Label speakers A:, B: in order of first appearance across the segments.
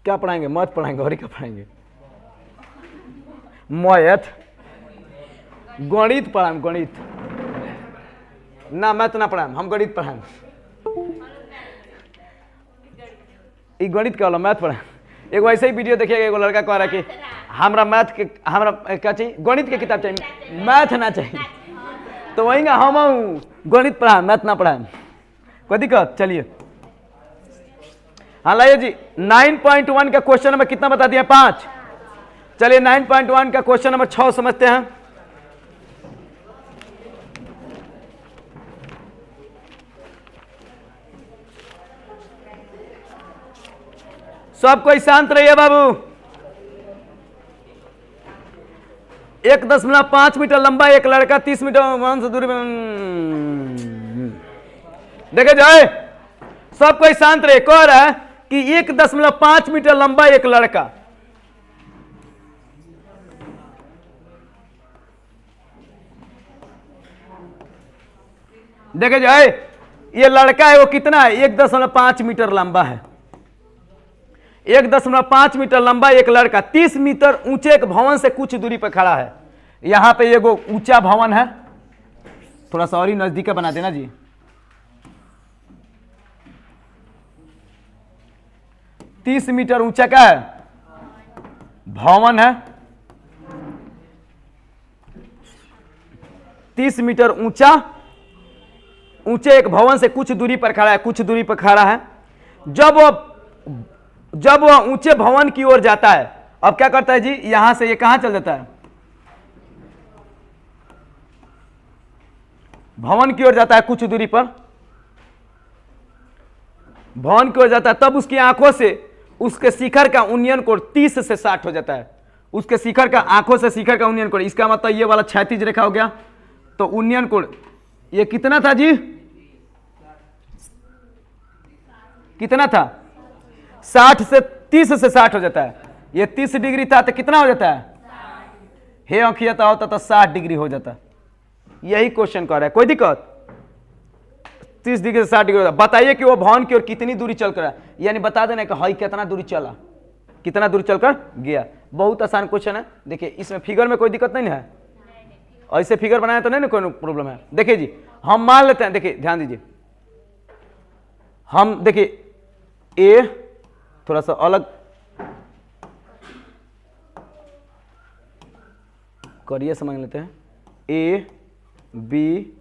A: क्या पढ़ाएंगे? मैथ पढ़ाएंगे और क्या पढ़ाएंगे? मैथ, गणित पढ़ाएं, गणित ना, मैथ ना पढ़ाएं, हम गणित पढ़ाएं। ये गणित क्या वाला मैथ पढ़ाएं? एगो ऐसे ही वीडियो देखिएगा, एगो लड़का कह रहा है कि हमरा मैथ के, हमरा क्या चाहिए? गणित के किताब चाहिए, मैथ ना चाहिए। तो वही ना हम गणित पढ़ाएं, मैथ ना पढ़ाएं, कोई दिक्कत? चलिए हाँ लाइए जी, 9.1 का क्वेश्चन नंबर कितना बता दिया? 5। चलिए 9.1 का क्वेश्चन नंबर 6 समझते हैं। सब कोई शांत रहिए बाबू। 1.5 मीटर लंबा एक लड़का 30 मीटर वहां से दूरी में, देखे जाए, सब कोई शांत रहे। कह रहा है कि 1.5 मीटर लंबा एक लड़का, देखे जाए, ये लड़का है वो कितना है? 1.5 मीटर लंबा है। 1.5 मीटर लंबा एक लड़का 30 मीटर ऊंचे एक भवन से कुछ दूरी पर खड़ा है। यहां पे एगो ऊंचा भवन है, थोड़ा सा और ही नजदीक बना देना जी। 30 मीटर ऊंचा क्या है? भवन है। 30 मीटर ऊंचे एक भवन से कुछ दूरी पर खड़ा है, कुछ दूरी पर खड़ा है। जब वह ऊंचे भवन की ओर जाता है, अब क्या करता है जी? यहां से ये कहां चल जाता है? भवन की ओर जाता है, कुछ दूरी पर भवन की ओर जाता है। तब उसकी आंखों से उसके शिखर का उन्नयन कोण 30 से 60 हो जाता है। उसके शिखर का, आंखों से शिखर का उन्नयन कोण, इसका मतलब ये वाला क्षैतिज रेखा हो गया। तो उन्नयन कोण ये कितना था जी? कितना था? 60 से 30 से 60 हो जाता है। ये 30 डिग्री था तो कितना हो जाता है? हे अंकियता होता तो 60 डिग्री हो जाता। यही क्वेश्चन कर रहा है, कोई दिक्कत? 30 डिग्री से 60 डिग्री होता। बताइए कि वो भवन की ओर कितनी दूरी चल कर, यानी बता देना कि हई कितना दूरी चला, कितना दूरी चलकर गया। बहुत आसान क्वेश्चन है। देखिए इसमें फिगर में कोई दिक्कत नहीं है, ऐसे फिगर बनाया तो नहीं ना कोई प्रॉब्लम है। देखिए जी, हम मान लेते हैं, देखिए ध्यान दीजिए, हम देखिए ए थोड़ा सा अलग करिए, समझ लेते हैं। A B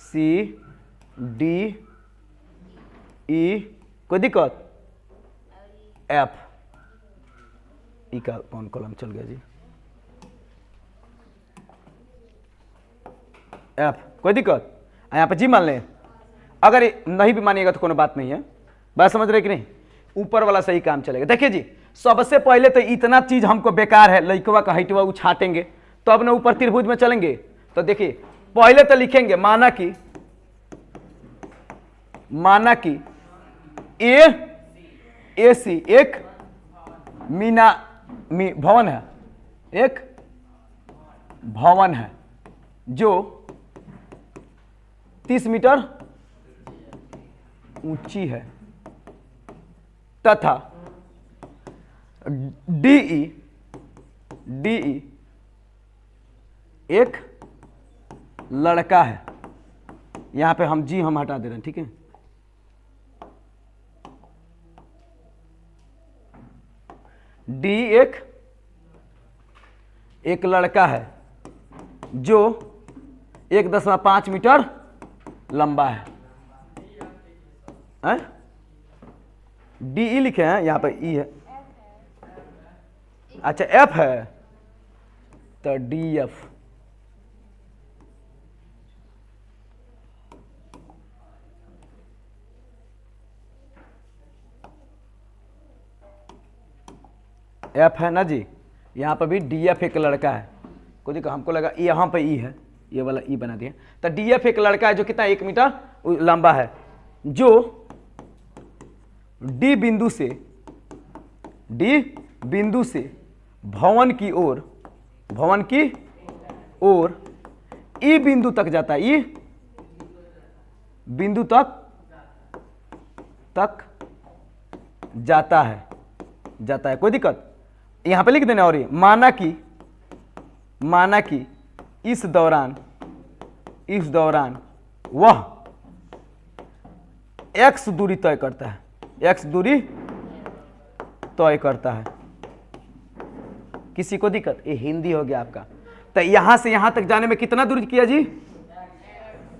A: C D E, कोई दिक्कत? एफ, ई का कौन कॉलम चल गया जी? एफ, कोई दिक्कत? यहाँ पे जी मान लें। अगर नहीं भी मानिएगा तो कोई बात नहीं है, बात समझ रहे कि नहीं? ऊपर वाला सही काम चलेगा। देखिए जी, सबसे पहले तो इतना चीज हमको बेकार है, लइकवा का हाइटवा वो छाटेंगे तो अब ना ऊपर त्रिभुज में चलेंगे। तो देखिए पहले तो लिखेंगे माना कि ए सी एक भवन है, एक भवन है जो 30 मीटर ऊंची है, तथा डीई एक लड़का है। यहां पे हम जी हम हटा दे रहे हैं, ठीक है? डी एक लड़का है जो 1.5 मीटर लंबा है। डी लिखे हैं, यहां पर ई है। अच्छा एफ है तो डी एफ। एफ है ना जी, यहां पर भी डी एफ एक लड़का है। कोई देखो हमको लगा यहां पर ई है, ये वाला ई बना दिया। तो डी एफ एक लड़का है जो कितना 1 मीटर लंबा है, जो डी बिंदु से भवन की ओर ई बिंदु तक जाता है, ई बिंदु तक जाता है। जाता है, कोई दिक्कत? यहां पे लिख देना। और ये माना कि इस दौरान वह x दूरी तय करता है, x दूरी तय करता है। किसी को दिक्कत? ये हिंदी हो गया आपका। तो यहां से यहां तक जाने में कितना दूरी किया जी?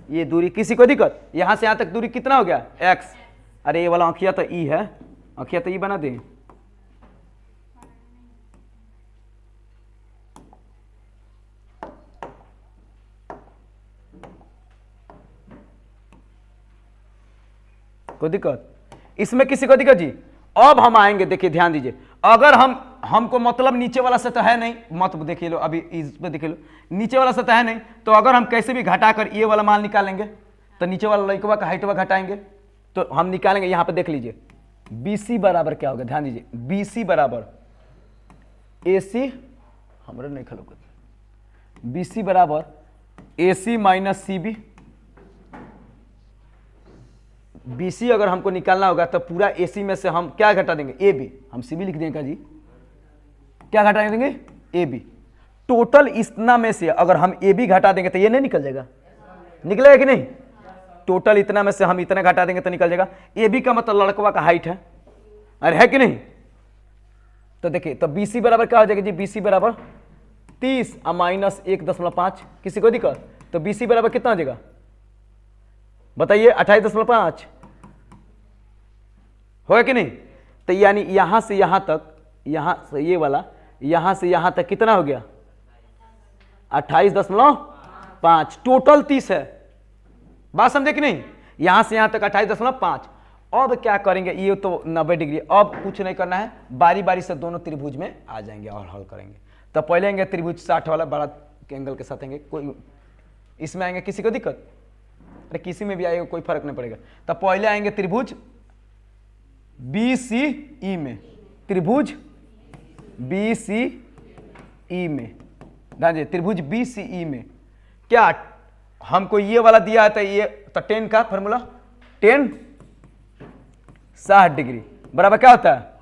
A: ये दूरी। किसी को दिक्कत? यहां से यहां तक दूरी कितना हो गया? x। अरे ये वाला आंखिया तो ई है, आंखिया तो ई बना दें। कोई दिक्कत? इसमें किसी को दिक्कत जी? अब हम आएंगे, देखिए ध्यान दीजिए। अगर हमको मतलब नीचे वाला से तो है नहीं, मत देखिए लो, अभी इस पे देखिए लो, नीचे वाला से तो है नहीं, तो अगर हम कैसे भी घटाकर ये वाला मान निकालेंगे तो नीचे वाला लड़कवा का हाइटवा घटाएंगे तो हम निकालेंगे। यहां पे देख लीजिए BC बराबर क्या होगा, ध्यान दीजिए। BC बराबर AC, हमारे नहीं खलो, BC बराबर AC माइनस CB। BC अगर हमको निकालना होगा तो पूरा AC में से हम क्या घटा देंगे? AB। हम CB लिख देंगे जी, क्या घटा देंगे? AB। टोटल इतना में से अगर हम AB घटा देंगे तो ये नहीं निकल जाएगा? निकलेगा कि नहीं? टोटल इतना में से हम इतना घटा देंगे तो निकल जाएगा। AB का मतलब लड़कवा का हाइट है, अरे है कि नहीं? तो देखिए, तो BC बराबर क्या हो जाएगा जी? BC बराबर 30 माइनस 1.5। किसी को दिक्कत? तो BC बराबर कितना हो जाएगा बताइए? 28.5 होगा कि नहीं? तो यानी यहां से यहां तक, यहां से ये वाला, यहां से यहां तक कितना हो गया? 28.5। टोटल 30 है। बात समझे कि नहीं? यहां से यहां तक 28.5। अब क्या करेंगे? ये तो 90 डिग्री। अब कुछ नहीं करना है, बारी बारी से दोनों त्रिभुज में आ जाएंगे और हल करेंगे। तो पहले आएंगे त्रिभुज 60 वाला बड़ा एंगल के साथ आएंगे, कोई इसमें आएंगे। किसी को दिक्कत? अरे किसी में भी आएगा, कोई फर्क नहीं पड़ेगा। तो पहले आएंगे त्रिभुज BCE में, त्रिभुज BCE में, ध्यान दीजिए, त्रिभुज BCE में क्या हमको ये वाला दिया है? तो ये तो 10 का फॉर्मूला, 10 60 डिग्री बराबर क्या होता है?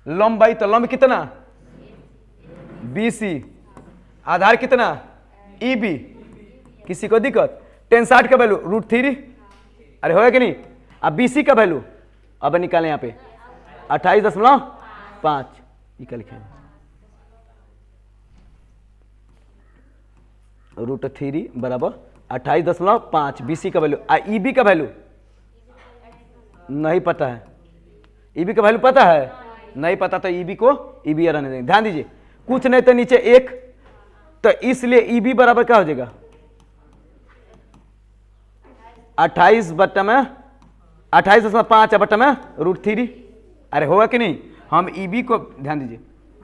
A: लंबाई, तो लंब कितना? BC, आधार कितना? EB। किसी को दिक्कत? 10 60 का वैल्यू √3। अरे होगा कि नहीं? अब BC का वैल्यू अब निकालें यहाँ पे 28.5। ये क्या लिखे? √3 बराबर 28.5। BC का वैल्यू। EB का वैल्यू नहीं पता है। EB का वैल्यू पता है? नहीं पता, तो EB को EB रहने देंगे। ध्यान दीजिए, कुछ नहीं तो नीचे 1, तो इसलिए EB बराबर क्या हो जाएगा? 28.5 बटा में √3। अरे होगा कि नहीं? हम EB को, ध्यान दीजिए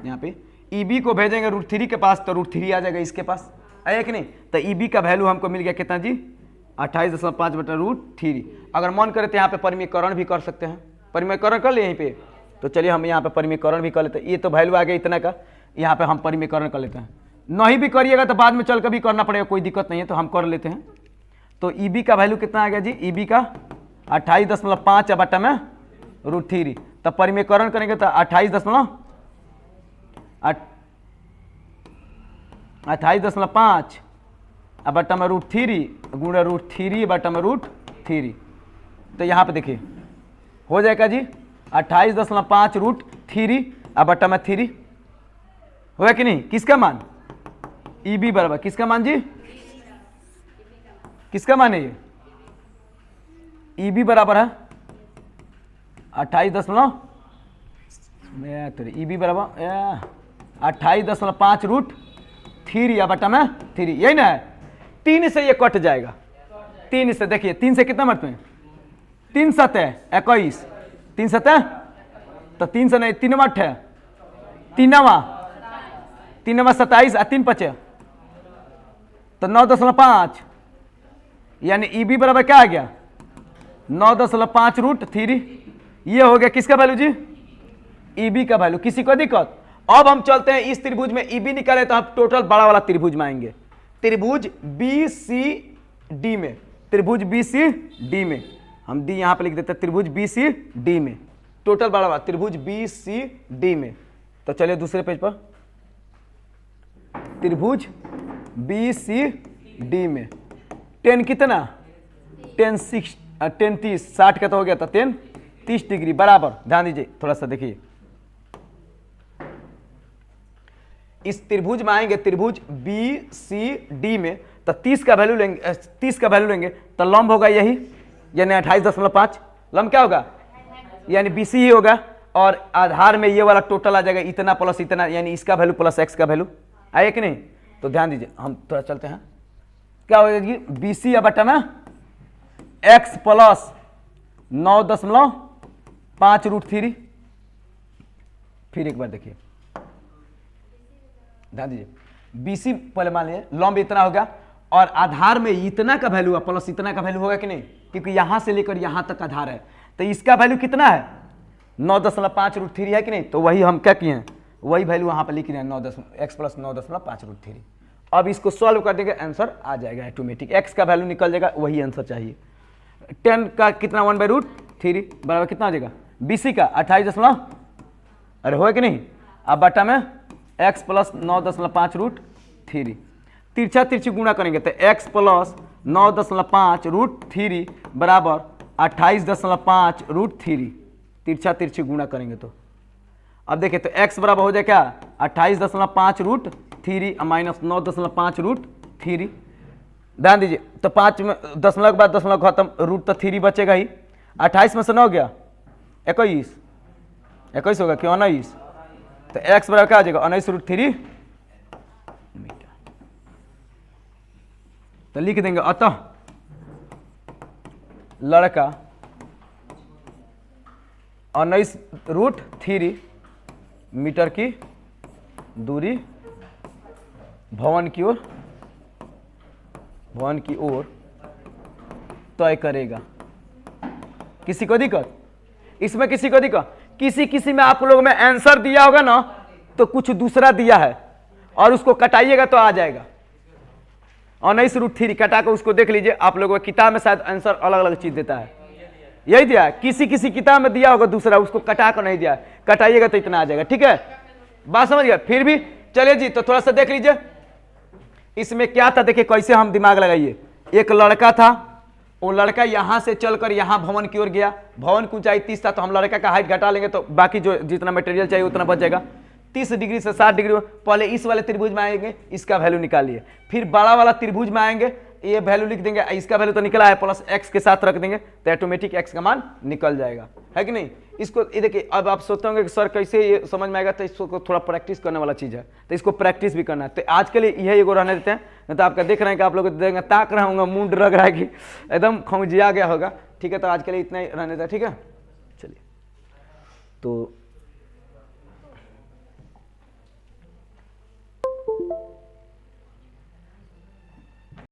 A: यहाँ पे, EB को भेजेंगे √3 के पास तो √3 आ जाएगा इसके पास, आया कि नहीं? तो EB का वैल्यू हमको मिल गया कितना जी? 28.5 बटा √3। अगर मन करे तो यहाँ पे परिमीकरण भी कर सकते हैं। परिमीकरण कर ले यहीं पे, तो चलिए हम यहाँ पे परिमीकरण भी कर लेते हैं। ये तो वैल्यू आ गया इतना का, यहाँ पे हम परिमीकरण कर लेते हैं। नहीं भी करिएगा तो बाद में चल कर भी करना पड़ेगा, कोई दिक्कत नहीं है, तो हम कर लेते हैं। तो EB का वैल्यू कितना आ गया जी? EB का 28.5 बटा में √3। तब परिमीकरण करेंगे तो 28.5 बटा में √3 गुणा √3 बटा में √3। तो यहाँ पे देखिए हो जाएगा जी 28.5 √3 बटा में 3 होगा कि नहीं? किसका मान? EB बराबर किसका मान जी? किसका मान है ये? EB बराबर है 28.5 EB बराबर 28.5 √3 बटा में 3, यही ना है? 3 से ये कट जाएगा। 3 से देखिए, 3 से कितना मरते हैं? 3 7 21, 3 7 तो 3 से नहीं, 3 8 है, 3 27 और 3 5 तो 9.5, यानी EB बराबर क्या आ गया? 9.5 √3। ये हो गया किसका वैल्यू जी? EB का वैल्यू। किसी को दिक्कत? अब हम चलते हैं इस त्रिभुज में EB निकाले तो हम टोटल बड़ा वाला त्रिभुज में आएंगे, त्रिभुज BCD में। त्रिभुज BCD में हम डी यहां पे लिख देते हैं, त्रिभुज BCD में। टोटल बड़ा हुआ त्रिभुज बी सी डी में। तो चलिए दूसरे पेज पर, त्रिभुज बी सी डी में टेन कितना, टेन 30, 60 का तो हो गया था, 30 डिग्री बराबर। ध्यान दीजिए थोड़ा सा देखिए, इस त्रिभुज में आएंगे, त्रिभुज बी सी डी में, तो 30 का वैल्यू लेंगे, 30 का वैल्यू लेंगे तो लंब होगा यही, यानी 28.5। लंब क्या होगा, यानी BC ही होगा, और आधार में ये वाला टोटल आ जाएगा इतना प्लस इतना, यानी इसका वैल्यू प्लस एक्स का वैल्यू आए कि नहीं। तो ध्यान दीजिए, हम थोड़ा चलते हैं, क्या हो जाएगी BC या बटा में x प्लस 9.5√3। फिर एक बार देखिए, ध्यान दीजिए, BC पहले मान लीजिए लंब इतना होगा, और आधार में इतना का वैल्यू है प्लस इतना का वैल्यू होगा कि नहीं, क्योंकि यहां से लेकर यहां तक आधार है, तो इसका वैल्यू कितना है 9.5√3 है कि नहीं। तो वही हम क्या किए हैं, वही वैल्यू वहां पर लिख रहे हैं, x प्लस 9.5√3। अब इसको सॉल्व कर देंगे, आंसर आ जाएगा ऑटोमेटिक, x का वैल्यू निकल जाएगा, वही आंसर चाहिए। 10 का कितना 1/√3 बराबर कितना हो जाएगा, BC का 28 अरे हो कि नहीं। अब बटा में x प्लस 9.5√3, तिरछा तिरछी गुणा करेंगे तो x प्लस 9.5√3 बराबर 28.5√3, तिरछा तिरछी गुणा करेंगे तो अब देखिए, तो x बराबर हो जाए क्या 28.5√3 माइनस 9.5√3। ध्यान दीजिए, तो 5 में दशमलव के बाद दशमलव खत्म, रूट तो 3 बचेगा ही, 28 में से 9 गया 21 होगा क्यों 19, तो x बराबर क्या आ जाएगा 19√3 मीटर। तो लिख देंगे, अतः लड़का 19√3 मीटर की दूरी भवन की ओर तय करेगा। किसी को दिक्कत, इसमें किसी को दिक्कत, किसी में आप लोगों में आंसर दिया होगा ना तो कुछ दूसरा दिया है, और उसको कटाइएगा तो आ जाएगा 19√3 कटा कर उसको देख लीजिए, आप लोगों को किताब में शायद आंसर अलग अलग चीज देता है, यही दिया है, किसी किताब में दिया होगा दूसरा, उसको कटा कर नहीं दिया, कटाइएगा तो इतना आ जाएगा। ठीक है, बात समझ गया। फिर भी चलिए जी, तो थोड़ा सा देख लीजिए इसमें क्या था, देखिए कैसे हम दिमाग लगाइए। एक लड़का था, वो लड़का यहां से चलकर यहां भवन की ओर गया, भवन की ऊंचाई 30 था, तो हम लड़का का हाइट घटा लेंगे तो बाकी जो जितना मटेरियल चाहिए उतना बच जाएगा। 30 डिग्री से 60 डिग्री, पहले इस वाले त्रिभुज में आएंगे, इसका वैल्यू निकालिए, फिर बड़ा वाला त्रिभुज में आएंगे, ये वैल्यू लिख देंगे, इसका वैल्यू तो निकला है प्लस x के साथ रख देंगे तो ऑटोमेटिक x का मान निकल जाएगा, है कि नहीं। इसको ये देखिए, अब आप सोचते होंगे कि सर कैसे ये समझ में आएगा, तो इसको थोड़ा प्रैक्टिस करने वाला चीज़ है, तो इसको प्रैक्टिस भी करना है। तो आज के लिए यही एगो रहने देते हैं, नहीं तो आपका देख रहे हैं कि आप लोग देखेंगे ताक रहा हूँ, मुंड रग रहा है कि एकदम खौजिया गया होगा। ठीक है, तो आज के लिए इतना ही रहने देते हैं, ठीक है। चलिए, तो